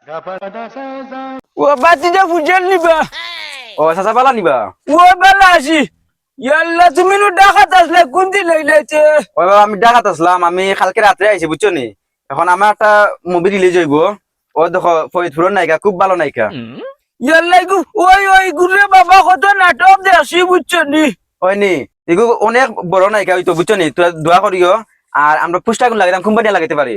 ও বাতিটা বুঝেল নিবা ও চাচা পালা নিবা ও বেলা আসি ইয়াল্লা তুমি নু ডাকাত আসলে কোন দিন লইলাইছে ও বাবা আমি ঢাকাত আসলাম আমি কালকে রাত্রে আইছি বুঝছো নি এখন আমার একটা মুভি রিলিজ হইব ও দেখো ফরিদপুরের নায়িকা খুব ভালো নায়িকা ইয়াল্লা গু ওই গুরে বাবা কত নাটক দেখছি বুঝছো নি হয়নি এগু অনেক বড় নায়িকা হইতো বুঝছো নি তোরা দোয়া করিও আর আমরা পুষ্টা গুণ লাগাইতাম খুব বাড়িয়া লাগাইতে পারি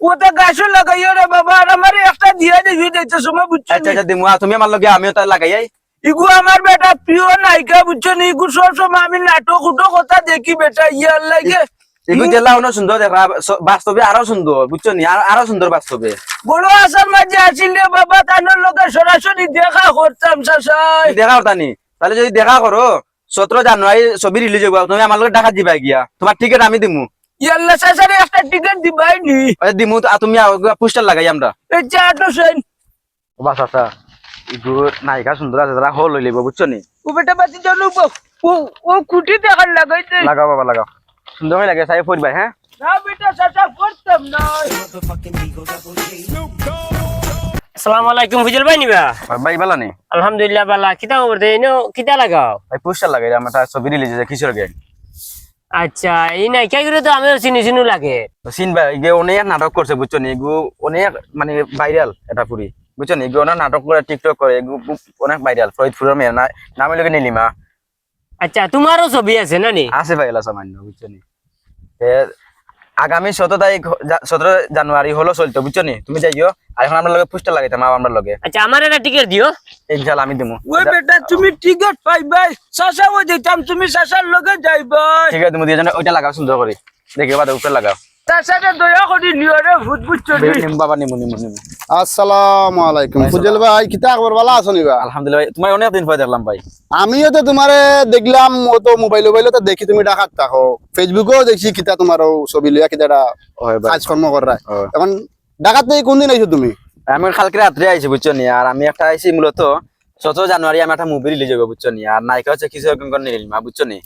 ওটা গাছও লাগাইও রে বাবা আর আমার একটা দিয়া দিয়ে দিতে সময় বুঝছো আচ্ছা আচ্ছা দিমু তুমি আমার লগে আমিও তার লাগাই ইগু আমার বেটা প্রিয় নায়িকা বুঝছো নি ইগু সবসময় আমি নাটক উটো কথা দেখি বেটা ইয়ার লাগে এগু জেলা অনেক সুন্দর দেখা বাস্তবে আরো সুন্দর বুঝছো নি আরো সুন্দর বাস্তবে বড় আসার মাঝে আসিলে বাবা তানোর লোকে সরাসরি দেখা করতাম সাসাই দেখা করতানি তাহলে যদি দেখা করো 17 জানুয়ারি ছবি রিলিজ হইব তুমি আমার লগে ঢাকা দিবা গিয়া তোমার টিকিট আমি দিমু ইয়াল্লা সাসারে একটা টিকিট দিবাই নি দিমু তুমি পোস্টার লাগাই আমরা এই চাটো সেন বাস আচ্ছা ইগু নায়িকা সুন্দর আছে তারা হল লইব বুঝছো নি ও বেটা বাতি জানো ও খুঁটি দেখার লাগাইতে লাগাও বাবা লাগাও সুন্দর হয়ে লাগে সাই পরিবার হ্যাঁ না বেটা সাসা করতাম না আসসালামু আলাইকুম ফজল ভাই নিবা ভাই বালা নি আলহামদুলিল্লাহ বালা কিতা খবর দেই নো কিতা লাগাও ভাই পোস্টার লাগাই আমার একটা ছবি রিলিজ হয়েছে কিশোর গ্যাং আচ্ছা এই নাই কে করে তো আমিও চিনি লাগে সিন ভাই ইগে অনেক নাটক করছে বুঝছো নি এগু অনেক মানে ভাইরাল এটা পুরি বুঝছো নি এগু অনেক নাটক করে টিকটক করে এগু অনেক ভাইরাল ফরিদপুরের মেয়ে নামে লগে নীলিমা আচ্ছা তোমারও ছবি আছে না নি আছে ভাই এলা সামান্য বুঝছো নি আগামী 17 তারিখ 17 জানুয়ারি হলো চলতো বুঝছো নি তুমি যাইও আর এখন আমরা লগে পোস্টার লাগাইতাম আমার লগে আচ্ছা আমার একটা টিকিট দিও এক্সাল আমি দিমু ওই বেটা তুমি টিকিট পাইবাই সাসা ও যেতাম তুমি সাসার লগে যাইবাই ঠিক আছে তুমি দিয়ে ওইটা লাগাও সুন্দর করে দেখি বাদ উপরে লাগাও সাসারে দয়া করে নিও রে ভূত বুঝছো নি নিমু বাবা নিমু আসসালামু আলাইকুম ফুজল ভাই কিতা খবর ভালো আছো নিবা আলহামদুলিল্লাহ ভাই তোমার অনেক দিন পরে দেখলাম ভাই আমিও তো তোমারে দেখলাম ও তো মোবাইলে তো দেখি তুমি ঢাকাত থাকো ফেসবুকেও দেখছি কিতা তোমার ছবি লইয়া কিতা কাজকর্ম করা এখন ঢাকাত থেকে কোন দিন আইছো তুমি আমি কালকে রাত্রে আইছি বুঝছো নি আর আমি একটা আইছি মূলত 17 জানুয়ারি আমি একটা মুভি রিলিজ হবে বুঝছো নি আর নায়িকা হচ্ছে কিশোর গঙ্গর নীলিমা বুঝছো নি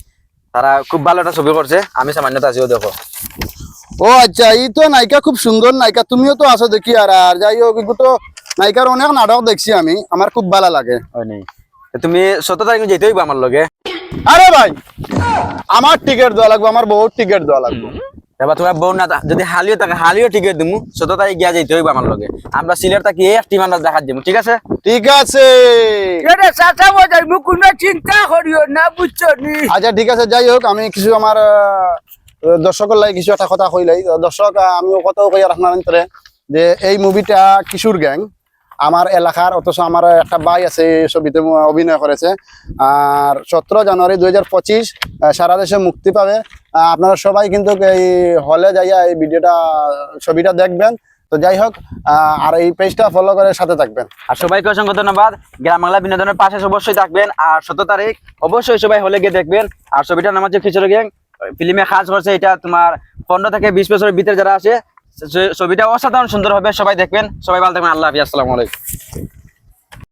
তারা খুব ভালো একটা ছবি করছে আমি সামান্যতা আছিও দেখো ও আচ্ছা এই তো নায়িকা খুব সুন্দর নায়িকা তুমিও তো আছো দেখি আর যাই হোক কিন্তু তো নায়িকার অনেক নাটক দেখছি আমি আমার খুব ভালো লাগে হয় নাই তুমি 17 তারিখ যেতে হইব আমার লগে আরে ভাই আমার টিকিট দেওয়া লাগবে আমার বহুত টিকিট দেওয়া লাগবে এবার তোমার বউ না যদি হালিও থাকে হালিও টিকিট দিমু 17 তারিখ গিয়া যেতে হইব আমার লগে আমরা সিলেট থাকি এক টিম আমরা দেখা দিমু ঠিক আছে ঠিক আছে এরে সাসা ও যাইবো কোনো চিন্তা করিও না বুঝছো নি আচ্ছা ঠিক আছে যাই হোক আমি কিছু আমার দর্শকের লাগে কিছু একটা কথা কইলাই দর্শক আমিও কথাও কই আর আপনার অন্তরে যে এই মুভিটা কিশোর গ্যাং আমার এলাকার অথচ আমার একটা ভাই আছে এই ছবিতে অভিনয় করেছে আর 17 জানুয়ারি 2025 সারা দেশে মুক্তি পাবে আপনারা সবাই কিন্তু এই হলে যাইয়া এই ছবিটা দেখবেন তো যাই হোক আর এই পেজটা ফলো করে সাথে থাকবেন আর সবাইকে অসংখ্য ধন্যবাদ গ্রাম বাংলা বিনোদনের পাশে অবশ্যই থাকবেন আর 17 তারিখ অবশ্যই সবাই হলে গিয়ে দেখবেন আর ছবিটার নাম হচ্ছে কিশোর গ্যাং ফিল্মে কাজ করছে এটা তোমার 15 থেকে 20 বছরের ভিতরে যারা আছে ছবিটা অসাধারণ সুন্দর হবে সবাই দেখবেন সবাই ভালো থাকবেন আল্লাহ হাফেজ আসসালামু আলাইকুম